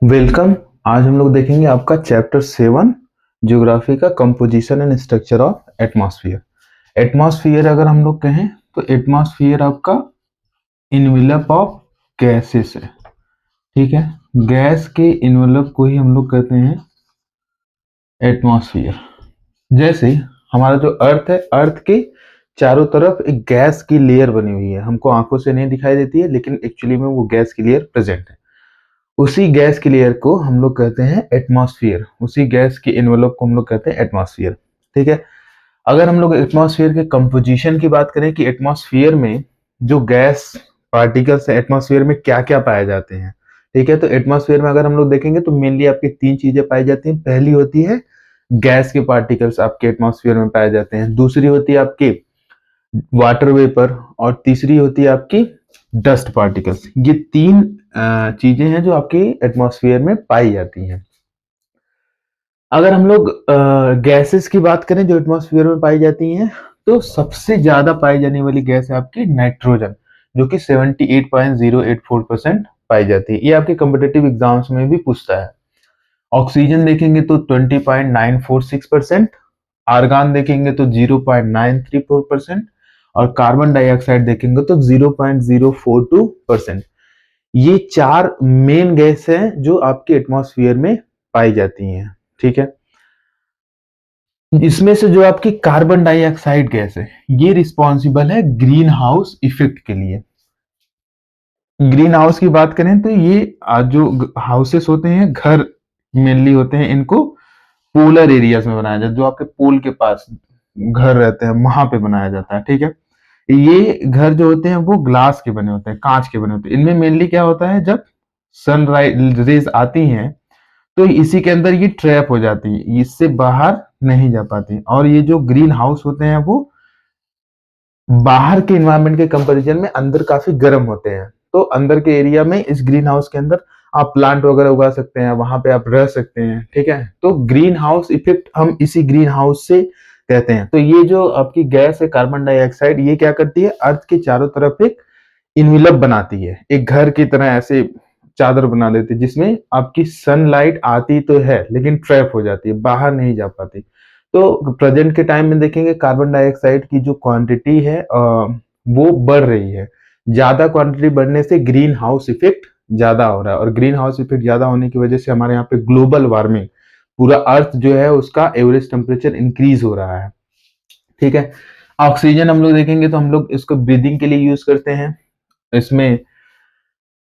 Welcome. आज हम लोग देखेंगे आपका चैप्टर 7 ज्योग्राफी का composition and structure of atmosphere. Atmosphere अगर हम लोग कहें तो एटमॉस्फेयर आपका इनवेलप ऑफ गैसेस है। ठीक है, गैस के इनवेलप को ही हम लोग कहते हैं एटमॉस्फेयर। जैसे हमारा जो अर्थ है, अर्थ के चारों तरफ एक गैस की लेयर बनी हुई है। हमको आंखों से नहीं दिखाई देती है, लेकिन एक्चुअली में वो गैस की लेयर प्रेजेंट है। उसी गैस की लेयर को हम लोग कहते हैं एटमॉस्फेयर। उसी गैस की एनवेलप को हम लोग कहते हैं एटमॉस्फेयर। ठीक है, अगर हम लोग एटमॉस्फेयर के कंपोजिशन की बात करें कि एटमॉस्फेयर में जो गैस पार्टिकल्स है, एटमॉस्फेयर में क्या क्या पाए जाते हैं। ठीक है, तो एटमॉस्फेयर में अगर हम लोग देखेंगे तो मेनली आपकी तीन चीजें पाई जाती हैं। पहली होती है गैस के पार्टिकल्स आपके एटमॉस्फेयर में पाए जाते हैं। दूसरी होती है आपकी वाटर वेपर, और तीसरी होती है आपकी डस्ट पार्टिकल्स। ये तीन चीजें हैं जो आपकी एटमॉस्फेयर में पाई जाती हैं। अगर हम लोग गैसेस की बात करें जो एटमॉस्फेयर में पाई जाती हैं, तो सबसे ज्यादा पाई जाने वाली गैस है आपकी नाइट्रोजन, जो कि 78.084% पाई जाती है। ये आपके कॉम्पिटिटिव एग्जाम्स में भी पूछता है। ऑक्सीजन देखेंगे तो 20.946%, आर्गन देखेंगे तो 0.934%, और कार्बन डाइऑक्साइड देखेंगे तो 0.042%। ये चार मेन गैस हैं जो आपके एटमॉस्फेयर में पाई जाती हैं। ठीक है, इसमें से जो आपकी कार्बन डाइऑक्साइड गैस है, ये रिस्पॉन्सिबल है ग्रीन हाउस इफेक्ट के लिए। ग्रीन हाउस की बात करें तो ये जो हाउसेस होते हैं, घर मेनली होते हैं, इनको पोलर एरियाज में बनाया जाता है। जो आपके पोल के पास घर रहते हैं वहां पे बनाया जाता है। ठीक है, ये घर जो होते हैं वो ग्लास के बने होते हैं, कांच के बने होते हैं। इनमें मेनली क्या होता है, जब सनराइज रेज आती हैं तो इसी के अंदर ये ट्रैप हो जाती है, इससे बाहर नहीं जा पाती। और ये जो ग्रीन हाउस होते हैं वो बाहर के इन्वायरमेंट के कंपैरिजन में अंदर काफी गर्म होते हैं। तो अंदर के एरिया में इस ग्रीन हाउस के अंदर आप प्लांट वगैरह उगा सकते हैं, वहां पे आप रह सकते हैं। ठीक है, तो ग्रीन हाउस इफेक्ट हम इसी ग्रीन हाउस से कहते हैं। तो ये जो आपकी गैस है कार्बन डाइऑक्साइड, ये क्या करती है, अर्थ के चारों तरफ एक इन्वेलप बनाती है, एक घर की तरह ऐसे चादर बना देती है, जिसमें आपकी सनलाइट आती तो है लेकिन ट्रैप हो जाती है, बाहर नहीं जा पाती। तो प्रेजेंट के टाइम में देखेंगे कार्बन डाइऑक्साइड की जो क्वांटिटी है वो बढ़ रही है। ज्यादा क्वांटिटी बढ़ने से ग्रीन हाउस इफेक्ट ज्यादा हो रहा है, और ग्रीन हाउस इफेक्ट ज्यादा होने की वजह से हमारे यहाँ पे ग्लोबल वार्मिंग, पूरा अर्थ जो है उसका एवरेज टेम्परेचर इंक्रीज हो रहा है। ठीक है, ऑक्सीजन हम लोग देखेंगे तो हम लोग इसको ब्रीदिंग के लिए यूज करते हैं। इसमें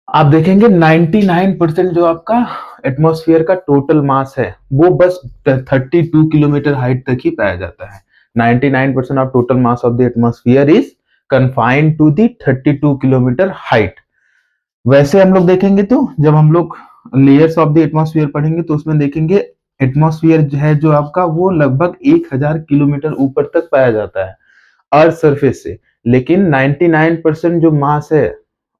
आप देखेंगे 99% जो आपका एटमॉस्फेयर का टोटल मास है वो बस 32 किलोमीटर हाइट तक ही पाया जाता है। 99% of total mass of the atmosphere is confined to the 32 kilometre height. वैसे हम लोग देखेंगे तो जब हम लोग लेयर्स ऑफ द एटमॉस्फेयर पढ़ेंगे तो उसमें देखेंगे एटमॉस्फेयर जो है जो आपका वो लगभग 1000 किलोमीटर ऊपर तक पाया जाता है अर्थ सरफेस से। लेकिन 99% जो मास है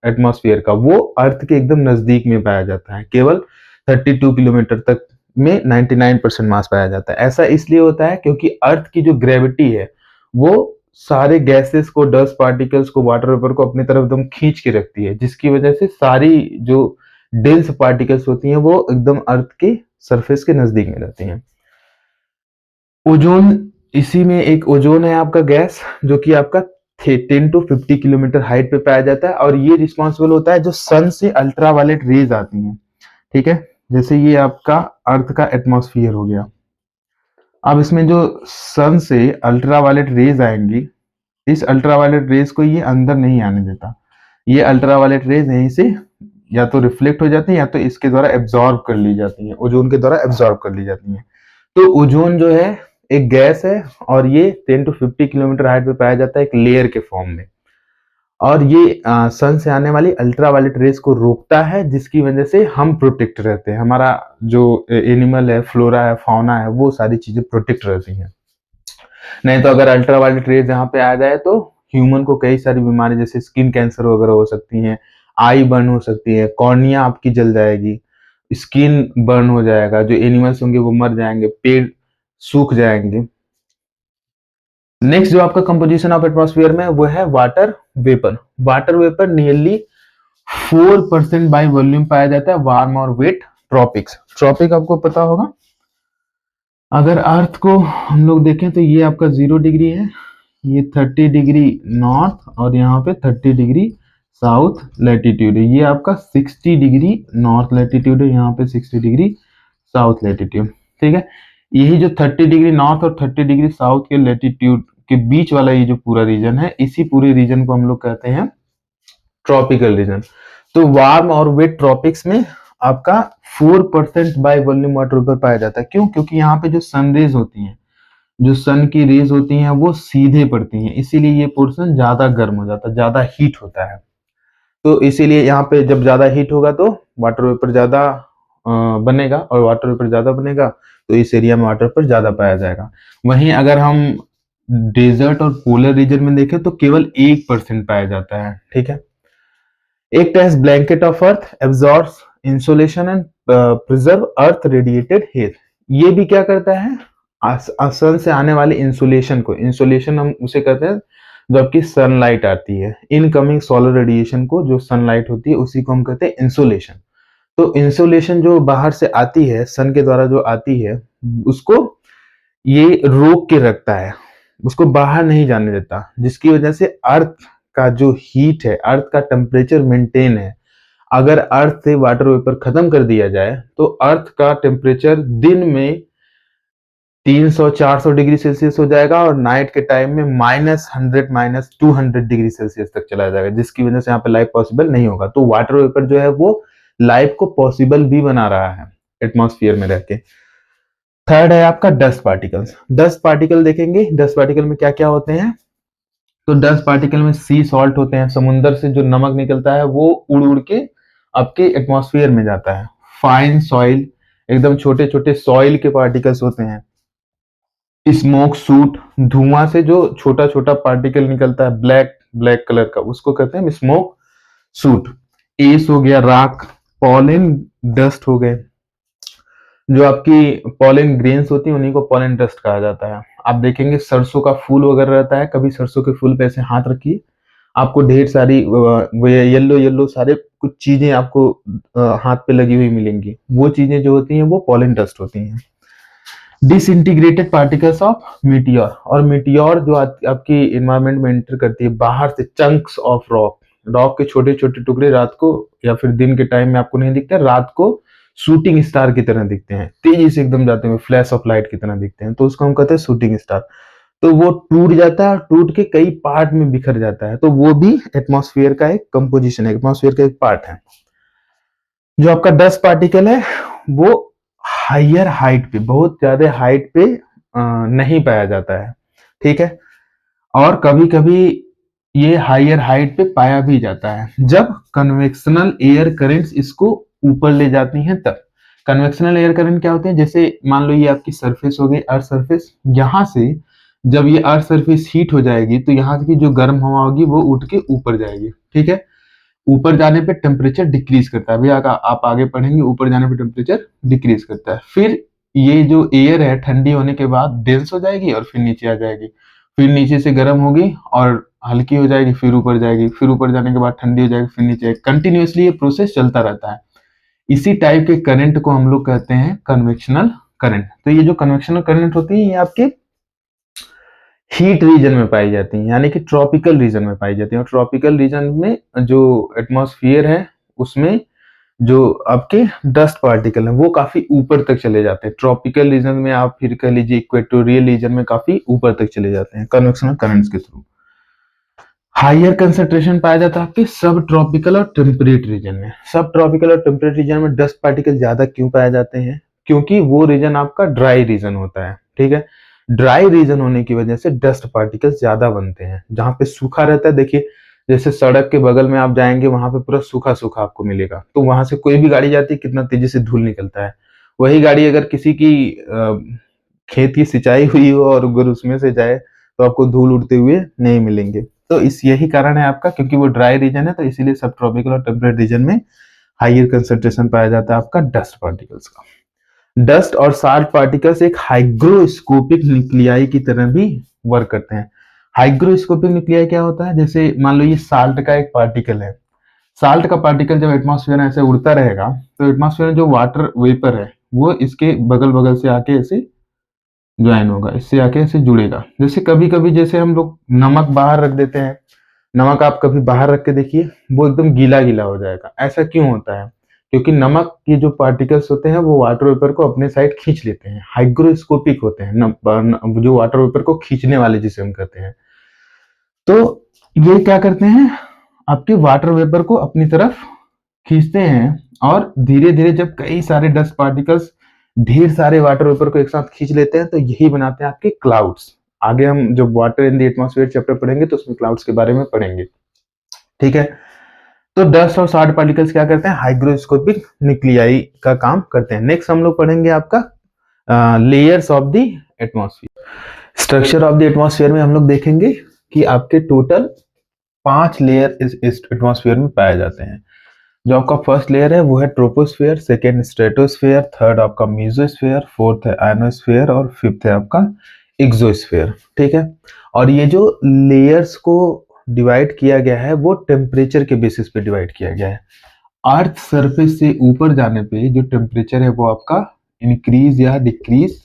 एटमॉस्फेयर का वो अर्थ के एकदम नजदीक में पाया जाता है। केवल 32 किलोमीटर तक में 99% मास पाया जाता है। ऐसा इसलिए होता है क्योंकि अर्थ की जो ग्रेविटी है वो सारे गैसेस को, डस्ट पार्टिकल्स को, वाटर वेपर को अपनी तरफ एकदम खींच के रखती है, जिसकी वजह से सारी जो डेंस पार्टिकल्स होती हैं वो एकदम अर्थ के सरफेस के नजदीक में रहती हैं। ओजोन, इसी में एक ओजोन है आपका गैस, जो कि आपका 10 to 50 किलोमीटर हाइट पे पाया जाता है, और ये रिस्पॉन्सिबल होता है जो सन से अल्ट्रावायलेट रेज आती हैं। ठीक है, जैसे ये आपका अर्थ का एटमॉस्फेयर हो गया। अब इसमें जो सन से अल्ट्रावायलेट रेज आएंगी, इस अल्ट्रावायलेट रेज को ये अंदर नहीं आने देता। ये अल्ट्रावायलेट रेज यहीं से या तो रिफ्लेक्ट हो जाती है या तो इसके द्वारा एब्जॉर्ब कर ली जाती है, ओजोन के द्वारा एब्जॉर्ब कर ली जाती है। तो ओजोन जो है एक गैस है, और ये 10 to 50 किलोमीटर हाइट पे पाया जाता है एक लेयर के फॉर्म में। और ये सन से आने वाली अल्ट्रावायलेट रेस को रोकता है, जिसकी वजह से हम प्रोटेक्ट रहते हैं। हमारा जो एनिमल है, फ्लोरा है, फौना है, वो सारी चीजें प्रोटेक्ट रहती हैं। नहीं तो अगर अल्ट्रावायलेट रेज यहाँ पे आ जाए तो ह्यूमन को कई सारी बीमारी जैसे स्किन कैंसर वगैरह हो सकती हैं, आई बर्न हो सकती है, कॉर्निया आपकी जल जाएगी, स्किन बर्न हो जाएगा, जो एनिमल्स होंगे वो मर जाएंगे, पेड़ सूख जाएंगे। नेक्स्ट जो आपका कंपोजिशन ऑफ एटमॉस्फेयर में वो है water vapour. Water vapour nearly 4% by volume पाया जाता है, वार्म और वेट ट्रॉपिक्स। ट्रॉपिक आपको पता होगा, अगर अर्थ को हम लोग देखें तो ये आपका 0 डिग्री है, ये 30 डिग्री नॉर्थ और यहाँ पे 30 डिग्री साउथ लैटिट्यूड है। ये आपका 60 डिग्री नॉर्थ लैटिट्यूड है, यहाँ पे 60 डिग्री साउथ लैटिट्यूड। ठीक है, यही जो 30 डिग्री नॉर्थ और 30 डिग्री साउथ के लैटिट्यूड के बीच वाला ये जो पूरा रीजन है, इसी पूरे रीजन को हम लोग कहते हैं ट्रॉपिकल रीजन। तो वार्म और वेट ट्रॉपिक्स में आपका 4% बाय वॉल्यूम वाटर वेपर पाया जाता है। क्यों? क्योंकि यहाँ पे जो सनरेज होती हैं, जो सन की रेज होती हैं वो सीधे पड़ती हैं, इसीलिए ये पोर्शन ज्यादा गर्म हो जाता है, ज्यादा हीट होता है। तो इसीलिए यहाँ पे जब ज्यादा हीट होगा तो वाटर वेपर ज्यादा बनेगा, और वाटर वेपर ज्यादा बनेगा तो इस एरिया में वाटर वेपर ज्यादा पाया जाएगा। वहीं अगर हम डेजर्ट और पोलर रीजन में देखें तो केवल 1% पाया जाता है। ठीक है, एक test blanket of earth absorbs insolation and preserve earth radiated heat. ये भी क्या करता है, सन से आने वाले इंसुलेशन को, इंसुलेशन हम उसे कहते हैं जबकि सनलाइट आती है, इनकमिंग सोलर रेडिएशन को, जो सनलाइट होती है उसी को हम कहते हैं इंसुलेशन। तो इंसुलेशन जो बाहर से आती है, सन के द्वारा जो आती है, उसको ये रोक के रखता है, उसको बाहर नहीं जाने देता, जिसकी वजह से अर्थ का जो हीट है, अर्थ का टेम्परेचर मेंटेन है। अगर अर्थ से वाटर वेपर खत्म कर दिया जाए तो अर्थ का टेम्परेचर दिन में 300-400 डिग्री सेल्सियस हो जाएगा और नाइट के टाइम में -100 -200 डिग्री सेल्सियस तक चला जाएगा, जिसकी वजह से यहाँ पे लाइफ पॉसिबल नहीं होगा। तो वाटर वेपर जो है वो लाइफ को पॉसिबल भी बना रहा है एटमॉस्फेयर में रह के। थर्ड है आपका डस्ट पार्टिकल्स। डस्ट पार्टिकल देखेंगे, डस्ट पार्टिकल में क्या क्या होते हैं। तो डस्ट पार्टिकल में सी सॉल्ट होते हैं, समुद्र से जो नमक निकलता है वो उड़ उड़ के आपके एटमॉस्फेयर में जाता है। फाइन सॉइल, एकदम छोटे छोटे सॉइल के पार्टिकल्स होते हैं। स्मोक सूट, धुआं से जो छोटा छोटा पार्टिकल निकलता है ब्लैक ब्लैक कलर का, उसको कहते हैं स्मोक सूट। एस हो गया राख, पॉलन डस्ट हो गए, जो आपकी पॉलन ग्रेन्स होती है उन्हीं को पॉलन डस्ट कहा जाता है। आप देखेंगे सरसों का फूल वगैरह रहता है, कभी सरसों के फूल पे ऐसे हाथ रखिए, आपको ढेर सारी येलो येलो सारे कुछ चीजें आपको हाथ पे लगी हुई मिलेंगी। वो चीजें जो होती हैं वो पॉलन डस्ट होती हैं। डिसइंटीग्रेटेड पार्टिकल्स ऑफ मीटियोर, और मीटियोर जो आपकी एनवायरमेंट में एंटर करती है बाहर से, चंक्स ऑफ रॉक, रॉक के छोटे छोटे टुकड़े रात को या फिर दिन के टाइम में आपको नहीं दिखते, रात को शूटिंग स्टार की तरह दिखते हैं, तेजी से एकदम जाते हुए फ्लैश ऑफ लाइट की तरह दिखते हैं, तो उसको हम कहते हैं शूटिंग स्टार। तो वो टूट जाता है और टूट के कई पार्ट में बिखर जाता है, तो वो भी एटमॉस्फेयर का एक कंपोजिशन है, एटमॉस्फेयर का एक पार्ट है। जो आपका डस्ट पार्टिकल है वो हायर हाइट पे, बहुत ज्यादा हाइट पे नहीं पाया जाता है। ठीक है, और कभी कभी ये हायर हाइट पे पाया भी जाता है जब कन्वेक्शनल एयर करंट्स इसको ऊपर ले जाती हैं तब। कन्वेक्शनल एयर करंट क्या होते हैं, जैसे मान लो ये आपकी सरफेस हो गई, अर्थ सरफेस, यहाँ से जब ये अर्थ सरफेस हीट हो जाएगी तो यहाँ की जो गर्म हवा होगी वो उठ के ऊपर जाएगी। ठीक है, ऊपर जाने पे टेम्परेचर डिक्रीज करता है, अभी आप आगे पढ़ेंगे, ऊपर जाने पे टेम्परेचर डिक्रीज करता है। फिर ये जो एयर है ठंडी होने के बाद डेंस हो जाएगी और फिर नीचे आ जाएगी, फिर नीचे से गर्म होगी और हल्की हो जाएगी, फिर ऊपर जाएगी, फिर ऊपर जाने के बाद ठंडी हो जाएगी, फिर नीचे, कंटिन्यूअसली ये प्रोसेस चलता रहता है। इसी टाइप के करंट को हम लोग कहते हैं कन्वेक्शनल करंट। तो ये जो कन्वेक्शनल करंट होती है ये आपके हीट रीजन में पाई जाती है, यानी कि ट्रॉपिकल रीजन में पाई जाती है। और ट्रॉपिकल रीजन में जो एटमॉस्फेयर है उसमें जो आपके डस्ट पार्टिकल है वो काफी ऊपर तक चले जाते हैं। ट्रॉपिकल रीजन में आप फिर कह लीजिए इक्वेटोरियल रीजन में काफी ऊपर तक चले जाते हैं कन्वेक्शनल करंट्स के थ्रू। हायर कंसेंट्रेशन पाया जाता है आपके सब ट्रॉपिकल और टेम्परेट रीजन में। सब ट्रॉपिकल और टेम्परेट रीजन में डस्ट पार्टिकल ज्यादा क्यों पाए जाते हैं, क्योंकि वो रीजन आपका ड्राई रीजन होता है। ठीक है, ड्राई रीजन होने की वजह से डस्ट पार्टिकल्स ज्यादा बनते हैं। जहां पे सूखा रहता है, देखिए जैसे सड़क के बगल में आप जाएंगे वहां पे पूरा सूखा सूखा आपको मिलेगा, तो वहां से कोई भी गाड़ी जाती है कितना तेजी से धूल निकलता है। वही गाड़ी अगर किसी की खेत की सिंचाई हुई हो और अगर उसमें से जाए तो आपको धूल उड़ते हुए नहीं मिलेंगे। तो इस यही कारण है आपका, क्योंकि वो ड्राई रीजन है तो इसीलिए सब ट्रॉपिकल और टेम्परेट रीजन में हायर कंसेंट्रेशन पाया जाता है आपका डस्ट पार्टिकल्स का। डस्ट और साल्ट पार्टिकल्स एक हाइग्रोस्कोपिक न्यूक्लियाई की तरह भी वर्क करते हैं। हाइग्रोस्कोपिक न्यूक्लियाई क्या होता है, जैसे मान लो ये साल्ट का एक पार्टिकल है, साल्ट का पार्टिकल जब एटमॉस्फेयर में ऐसे उड़ता रहेगा तो एटमॉस्फेयर में जो वाटर वेपर है वो इसके बगल बगल से आके ऐसे ज्वाइन होगा, इससे आके ऐसे जुड़ेगा। जैसे कभी कभी जैसे हम लोग नमक बाहर रख देते हैं, नमक आप कभी बाहर रख के देखिए, वो एकदम गीला गीला हो जाएगा। ऐसा क्यों होता है? क्योंकि नमक के जो पार्टिकल्स होते हैं वो वाटर वेपर को अपने साइड खींच लेते हैं, हाइग्रोस्कोपिक होते हैं जो वाटर वेपर को खींचने वाले जिसे हम कहते हैं। तो ये क्या करते हैं, आपके वाटर वेपर को अपनी तरफ खींचते हैं, और धीरे धीरे जब कई सारे डस्ट पार्टिकल्स ढेर सारे वाटर वेपर को एक साथ खींच लेते हैं तो यही बनाते हैं आपके क्लाउड्स। आगे हम जब water in the atmosphere chapter पढ़ेंगे तो उसमें क्लाउड्स के बारे में पढ़ेंगे। ठीक है, तो डस्ट और साल्ट पार्टिकल्स क्या करते हैं, हाइग्रोस्कोपिक न्यूक्लियाई का काम करते हैं। नेक्स्ट हम लोग पढ़ेंगे आपका layers of the atmosphere. Structure of the atmosphere में हम लोग देखेंगे कि आपके टोटल 5 लेयर इस एटमॉस्फेयर में पाए जाते हैं। जो आपका फर्स्ट लेयर है वो है ट्रोपोस्फेयर, सेकेंड स्ट्रेटोस्फेयर, थर्ड आपका मीजोस्फेयर, फोर्थ है आयनोस्फेयर और फिफ्थ है आपका एक्सोस्फेयर। ठीक है, और ये जो लेयर्स को डिवाइड किया गया है वो टेम्परेचर के बेसिस पे डिवाइड किया गया है। अर्थ सरफेस से ऊपर जाने पे जो टेम्परेचर है वो आपका इंक्रीज या डिक्रीज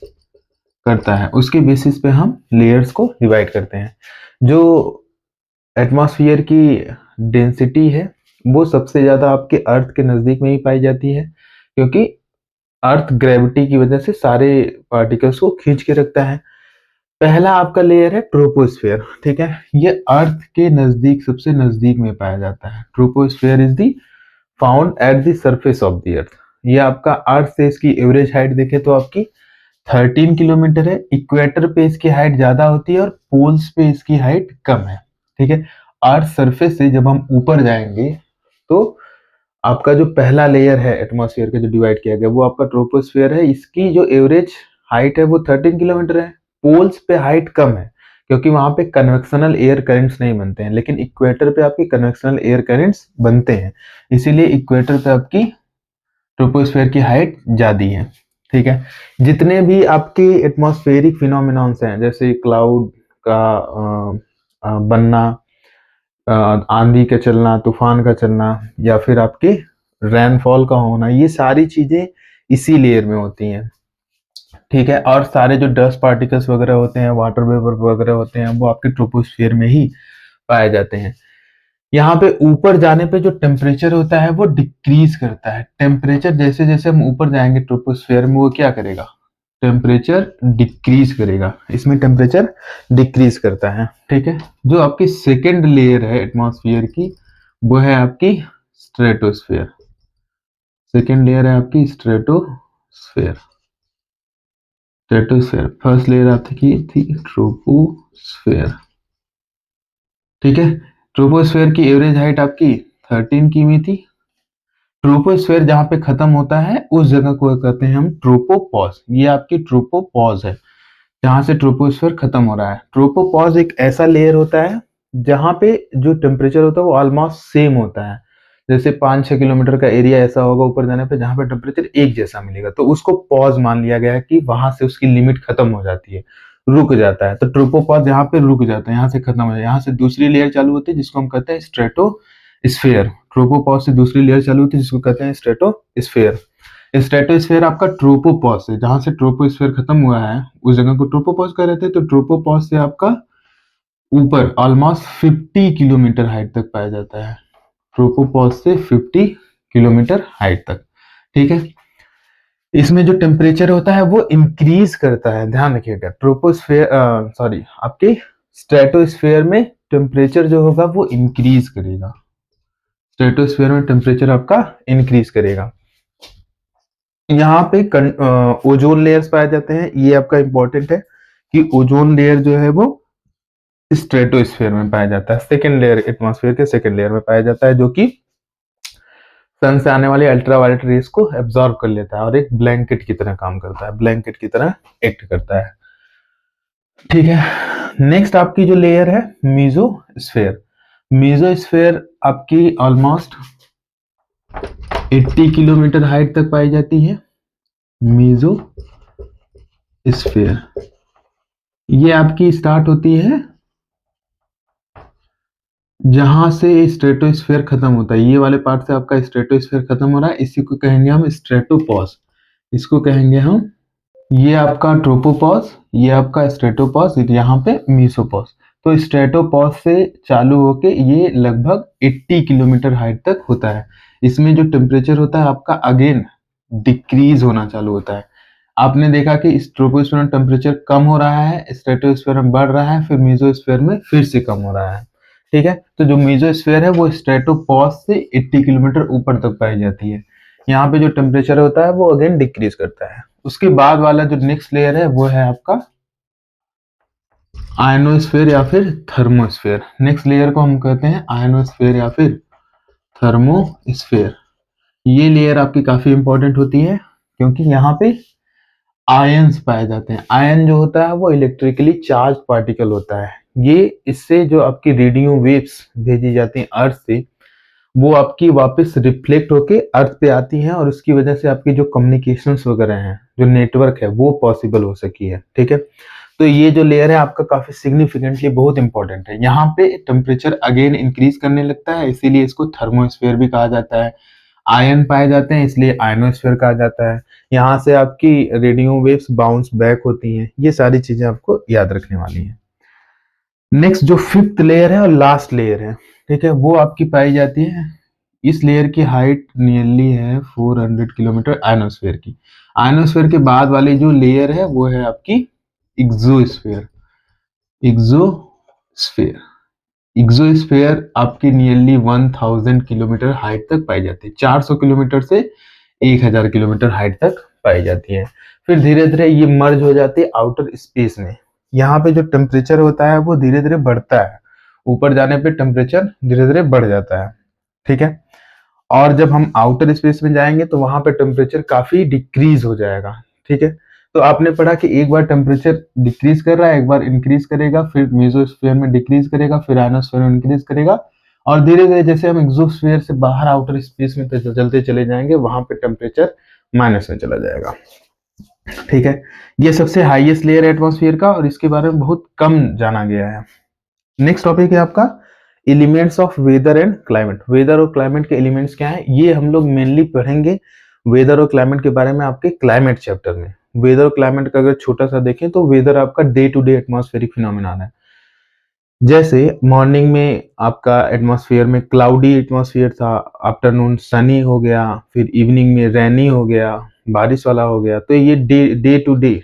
करता है, उसके बेसिस पे हम लेयर्स को डिवाइड करते हैं। जो एटमॉस्फेयर की डेंसिटी है वो सबसे ज्यादा आपके अर्थ के नजदीक में ही पाई जाती है, क्योंकि अर्थ ग्रेविटी की वजह से सारे पार्टिकल्स को खींच के रखता है। पहला आपका लेयर है ट्रोपोस्फेयर। ठीक है, ये अर्थ के नजदीक सबसे नजदीक में पाया जाता है। Troposphere is the found at the surface of the earth. ये आपका अर्थ से इसकी एवरेज हाइट देखे तो आपकी 13 किलोमीटर है। इक्वेटर पे इसकी हाइट ज्यादा होती है और पोल्स पे इसकी हाइट कम है। ठीक है, अर्थ सरफेस से जब हम ऊपर जाएंगे तो आपका जो पहला लेयर है एटमॉस्फेयर का जो डिवाइड किया गया वो आपका ट्रोपोस्फेयर है। इसकी जो एवरेज हाइट है वो 13 किलोमीटर है। पोल्स पे हाइट कम है क्योंकि वहां पे कन्वेक्शनल एयर करंट्स नहीं बनते हैं, लेकिन इक्वेटर पे आपके कन्वेक्शनल एयर करंट्स बनते हैं, इसीलिए इक्वेटर पे आपकी ट्रोपोस्फेयर की हाइट ज्यादा है। ठीक है, जितने भी आपके एटमॉस्फेरिक फिनोमिनॉन्स हैं जैसे क्लाउड का बनना, आंधी का चलना, तूफान का चलना, या फिर आपके रेनफॉल का होना, ये सारी चीजें इसी लेयर में होती हैं। ठीक है, और सारे जो डस्ट पार्टिकल्स वगैरह होते हैं, वाटर वेपर वगैरह होते हैं, वो आपके ट्रोपोस्फियर में ही पाए जाते हैं। यहाँ पे ऊपर जाने पे जो टेम्परेचर होता है वो डिक्रीज करता है। टेम्परेचर जैसे जैसे हम ऊपर जाएंगे ट्रोपोस्फियर में वो क्या करेगा, टेम्परेचर डिक्रीज करेगा। इसमें टेम्परेचर डिक्रीज करता है। ठीक है, जो आपकी सेकेंड लेयर है एटमॉस्फेयर की वो है आपकी स्ट्रेटोस्फेयर। सेकेंड लेयर है आपकी स्ट्रेटोस्फेयर। स्ट्रेटोस्फेयर, फर्स्ट लेयर आपकी थी ट्रोपोस्फेयर। ठीक है, ट्रोपोस्फेयर की एवरेज हाइट आपकी 13 किमी थी। ट्रोपोस्फेयर जहां पे खत्म होता है उस जगह को कहते हैं हम ट्रोपोपॉज। ये आपकी ट्रोपोपॉज है जहां से ट्रोपोस्फेयर खत्म हो रहा है। ट्रोपोपॉज एक ऐसा लेयर होता है जहां पे जो टेम्परेचर होता है वो ऑलमोस्ट सेम होता है। जैसे 5-6 किलोमीटर का एरिया ऐसा होगा ऊपर जाने पे जहां पे टेम्परेचर एक जैसा मिलेगा, तो उसको पॉज मान लिया गया है कि वहां से उसकी लिमिट खत्म हो जाती है, रुक जाता है। तो ट्रोपोपॉज यहाँ पे रुक जाता है, यहाँ से खत्म हो जाता है, यहाँ से दूसरी लेयर चालू होती है जिसको हम कहते हैं स्ट्रेटोस्फेयर। ट्रोपोपॉज से दूसरी लेयर चालू होती है जिसको कहते हैं स्ट्रेटोस्फेयर। स्ट्रेटोस्फेयर आपका ट्रोपोपॉज से, जहां से ट्रोपोस्फेयर खत्म हुआ है उस जगह को ट्रोपोपॉज कह रहे थे। तो ट्रोपोपॉज से आपका ऊपर ऑलमोस्ट 50 किलोमीटर हाइट तक पाया जाता है। ट्रोपोपॉज से 50 किलोमीटर हाइट तक। ठीक है, इसमें जो टेम्परेचर होता है वो इंक्रीज करता है, ध्यान रखिएगा। ट्रोपोस्फेयर सॉरी आपके स्ट्रेटोस्फेयर में टेम्परेचर जो होगा वो इंक्रीज करेगा। स्ट्रेटोस्फेयर में टेम्परेचर आपका इंक्रीज करेगा। यहाँ पे ओजोन लेयर्स पाए जाते हैं। ये आपका इंपॉर्टेंट है कि ओजोन लेयर जो है वो स्ट्रेटोस्फेयर में पाया जाता है। सेकेंड लेयर, एटमॉस्फेयर के सेकेंड लेयर में पाया जाता है, जो कि सन से आने वाली अल्ट्रावायलेट रेस को एब्जॉर्ब कर लेता है और एक ब्लैंकेट की तरह काम करता है, ब्लैंकेट की तरह एक्ट करता है। ठीक है, नेक्स्ट आपकी जो लेयर है मीजोस्फेयर। मीजोस्फेयर आपकी ऑलमोस्ट 80 किलोमीटर हाइट तक पाई जाती है। मीजोस्फेयर ये आपकी स्टार्ट होती है जहां से स्ट्रेटोस्फेयर खत्म होता है, ये वाले पार्ट से आपका स्ट्रेटोस्फेयर खत्म हो रहा है, इसी को कहेंगे हम स्ट्रेटोपॉज। इसको कहेंगे हम, ये आपका ट्रोपोपॉज, ये आपका स्ट्रेटोपॉज, यहाँ पे मीसोपॉज। तो स्ट्रेटोपॉज से चालू होके ये लगभग 80 किलोमीटर हाइट तक होता है। इसमें जो टेम्परेचर होता है आपका अगेन डिक्रीज होना चालू होता है। आपने देखा कि इस ट्रोपोस्फेयर में टेम्परेचर कम हो रहा है, स्ट्रेटोस्फेयर में बढ़ रहा है, फिर मेसोस्फेयर में फिर से कम हो रहा है। ठीक है, तो जो मेसोस्फेयर है वो स्ट्रेटोपॉज से 80 किलोमीटर ऊपर तक पाई जाती है। यहाँ पे जो टेम्परेचर होता है वो अगेन डिक्रीज करता है। उसके बाद वाला जो नेक्स्ट लेयर है वो है आपका आयनोस्फेयर या फिर थर्मोस्फेयर। नेक्स्ट लेयर को हम कहते हैं आयनोस्फेयर या फिर थर्मोस्फेयर। ये लेयर आपकी काफी इंपॉर्टेंट होती है क्योंकि यहाँ पे आयंस पाए जाते हैं। आयन जो होता है वो इलेक्ट्रिकली चार्ज पार्टिकल होता है। ये इससे जो आपकी रेडियो वेव्स भेजी जाती हैं अर्थ से, वो आपकी वापस रिफ्लेक्ट होके अर्थ पे आती हैं और उसकी वजह से आपकी जो कम्युनिकेशंस वगैरह हैं, जो नेटवर्क है, वो पॉसिबल हो सकी है। ठीक है, तो ये जो लेयर है आपका काफी सिग्निफिकेंटली बहुत इंपॉर्टेंट है। यहाँ पे टेम्परेचर अगेन इंक्रीज करने लगता है, इसीलिए इसको थर्मोस्फेयर भी कहा जाता है। आयन पाए जाते हैं इसलिए आयनोस्फेयर कहा जाता है। यहाँ से आपकी रेडियो वेव्स बाउंस बैक होती हैं। ये सारी चीजें आपको याद रखने वाली हैं। नेक्स्ट जो फिफ्थ लेयर है और लास्ट लेयर है, ठीक है, वो आपकी पाई जाती है, इस लेयर की हाइट नियरली है 400 किलोमीटर आयनोस्फेयर की। आयनोस्फेयर के बाद वाली जो लेयर है वो है आपकी एक्सोस्फेयर। एक्सोस्फेयर एक्सोस्फेयर आपकी नियरली 1000 किलोमीटर हाइट तक पाई जाती है। 400 किलोमीटर से 1000 किलोमीटर हाइट तक पाई जाती है। फिर धीरे धीरे ये मर्ज हो जाती है आउटर स्पेस में। यहाँ पे जो टेम्परेचर होता है वो धीरे धीरे बढ़ता है, ऊपर जाने पे टेम्परेचर धीरे धीरे बढ़ जाता है। ठीक है, और जब हम आउटर स्पेस में जाएंगे तो वहां पे टेम्परेचर काफी डिक्रीज हो जाएगा। ठीक है, तो आपने पढ़ा कि एक बार टेम्परेचर डिक्रीज कर रहा है, एक बार इंक्रीज करेगा, फिर मेसोस्फेयर में डिक्रीज करेगा, फिर आयनोस्फेयर में इंक्रीज करेगा, और धीरे धीरे जैसे हम एक्सोस्फेयर से बाहर आउटर स्पेस में चलते चले जाएंगे वहां पे टेम्परेचर माइनस में चला जाएगा। ठीक है, ये सबसे हाईएस्ट लेयर है एटमॉस्फेयर का और इसके बारे में बहुत कम जाना गया है। नेक्स्ट टॉपिक है आपका elements of weather and climate. Weather और क्लाइमेट के एलिमेंट्स क्या हैं, ये हम लोग मेनली पढ़ेंगे वेदर और क्लाइमेट के बारे में आपके क्लाइमेट चैप्टर में। वेदर और क्लाइमेट का अगर छोटा सा देखें तो वेदर आपका day to day atmospheric phenomena है। जैसे मॉर्निंग में आपका एटमॉस्फेयर में क्लाउडी एटमॉस्फेयर था, आफ्टरनून सनी हो गया, फिर इवनिंग में रेनी हो गया, बारिश वाला हो गया। तो ये डे टू डे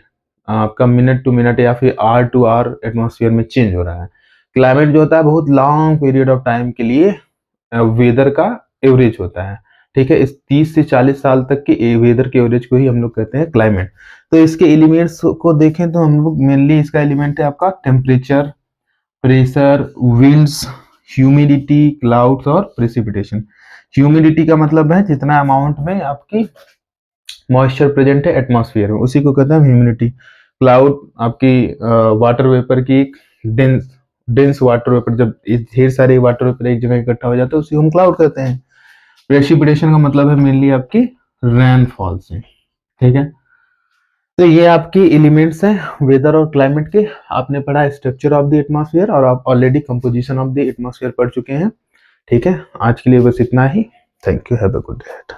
आपका मिनट टू मिनट या फिर आवर टू आवर एटमॉस्फेयर में चेंज हो रहा है। क्लाइमेट जो होता है बहुत लॉन्ग पीरियड ऑफ टाइम के लिए वेदर का एवरेज होता है। ठीक है, इस 30 से 40 साल तक के वेदर के एवरेज को ही हम लोग कहते हैं क्लाइमेट। तो इसके एलिमेंट्स को देखें तो हम लोग मेनली इसका एलिमेंट है आपका temperature, pressure, winds, humidity, clouds और प्रेसिपिटेशन। ह्यूमिडिटी का मतलब है जितना अमाउंट में आपकी मॉइस्चर प्रेजेंट है एटमॉस्फेयर में, उसी को कहते हैं ह्यूमिडिटी। क्लाउड आपकी वाटर वेपर की डेंस डेंस वाटर वेपर, जब ढेर सारे वाटर वेपर एक जगह इकट्ठा हो जाता है उसी को हम क्लाउड कहते हैं। प्रेसिपिटेशन का मतलब है मेनली आपकी रेनफॉल से। ठीक है, तो ये आपकी एलिमेंट्स हैं वेदर और क्लाइमेट के। आपने पढ़ा स्ट्रक्चर ऑफ द एटमॉस्फेयर और आप already composition of the atmosphere पढ़ चुके हैं। ठीक है, आज के लिए बस इतना ही। Thank you, have a good day.